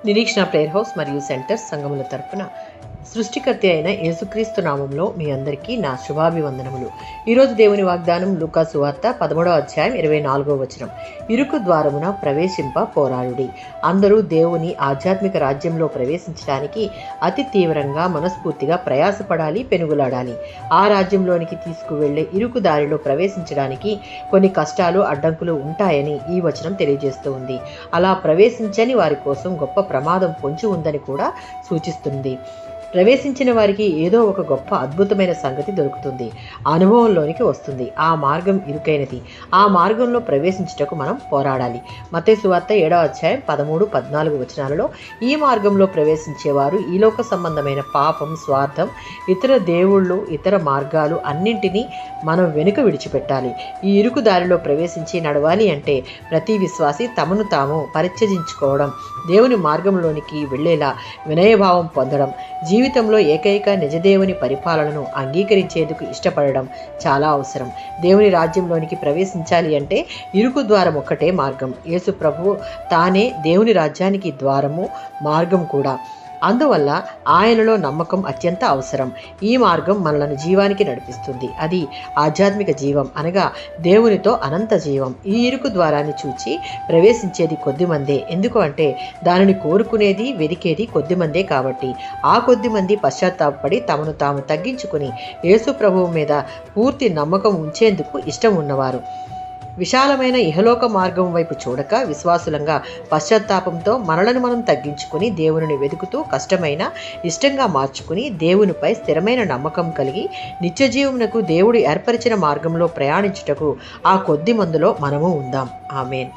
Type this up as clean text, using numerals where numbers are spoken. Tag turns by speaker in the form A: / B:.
A: నిరీక్షణ prayer house మరియు centre సంఘముల తరపున సృష్టికర్త అయిన యేసుక్రీస్తు నామంలో మీ అందరికీ నా శుభాభివందనములు. ఈరోజు దేవుని వాగ్దానం లూకా సువార్త 13వ అధ్యాయం 24వ వచనం. ఇరుకు ద్వారమున ప్రవేశింప పోరాడుడి. అందరూ దేవుని ఆధ్యాత్మిక రాజ్యంలో ప్రవేశించడానికి అతి తీవ్రంగా మనస్ఫూర్తిగా ప్రయాసపడాలి, పెనుగులాడాలి. ఆ రాజ్యంలోనికి తీసుకువెళ్లే ఇరుకు దారిలో ప్రవేశించడానికి కొన్ని కష్టాలు, అడ్డంకులు ఉంటాయని ఈ వచనం తెలియజేస్తూ ఉంది. అలా ప్రవేశించని వారి కోసం గొప్ప ప్రమాదం పొంచి ఉందని కూడా సూచిస్తుంది. ప్రవేశించిన వారికి ఏదో ఒక గొప్ప అద్భుతమైన సంగతి దొరుకుతుంది, అనుభవంలోనికి వస్తుంది. ఆ మార్గం ఇరుకైనది. ఆ మార్గంలో ప్రవేశించుటకు మనం పోరాడాలి. మత్తయి సువార్త 7వ అధ్యాయం 13, 14 వచనాలలో ఈ మార్గంలో ప్రవేశించేవారు ఈలోక సంబంధమైన పాపం, స్వార్థం, ఇతర దేవుళ్ళు, ఇతర మార్గాలు అన్నింటినీ మనం వెనుక విడిచిపెట్టాలి. ఈ ఇరుకు దారిలో ప్రవేశించి నడవాలి అంటే ప్రతి విశ్వాసి తమను తాము పరిత్యజించుకోవడం, దేవుని మార్గంలోనికి వెళ్లేలా వినయభావం పొందడం, జీవితంలో ఏకైక నిజదేవుని పరిపాలనను అంగీకరించేందుకు ఇష్టపడడం చాలా అవసరం. దేవుని రాజ్యంలోనికి ప్రవేశించాలి అంటే ఇరుకు ద్వారం ఒక్కటే మార్గం. యేసు ప్రభువు తానే దేవుని రాజ్యానికి ద్వారము, మార్గం కూడా. అందువల్ల ఆయనలో నమ్మకం అత్యంత అవసరం. ఈ మార్గం మనలను జీవానికి నడిపిస్తుంది. అది ఆధ్యాత్మిక జీవం, అనగా దేవునితో అనంత జీవం. ఈ ఇరుకు ద్వారాన్ని చూచి ప్రవేశించేది కొద్దిమందే. ఎందుకు అంటే దానిని కోరుకునేది, వెదికేది కొద్దిమందే కాబట్టి. ఆ కొద్దిమంది పశ్చాత్తాపడి తమను తాము తగ్గించుకుని యేసు ప్రభువు మీద పూర్తి నమ్మకం ఉంచేందుకు ఇష్టం ఉన్నవారు. విశాలమైన ఇహలోక మార్గం వైపు చూడక విశ్వాసులంగా పశ్చాత్తాపంతో మనలను మనం తగ్గించుకుని దేవుని వెతుకుతూ కష్టమైన ఇష్టంగా మార్చుకుని దేవునిపై స్థిరమైన నమ్మకం కలిగి నిత్యజీవమునకు దేవుడు ఏర్పరిచిన మార్గంలో ప్రయాణించుటకు ఆ కొద్ది మందిలో మనము ఉందాం. ఆమేన్.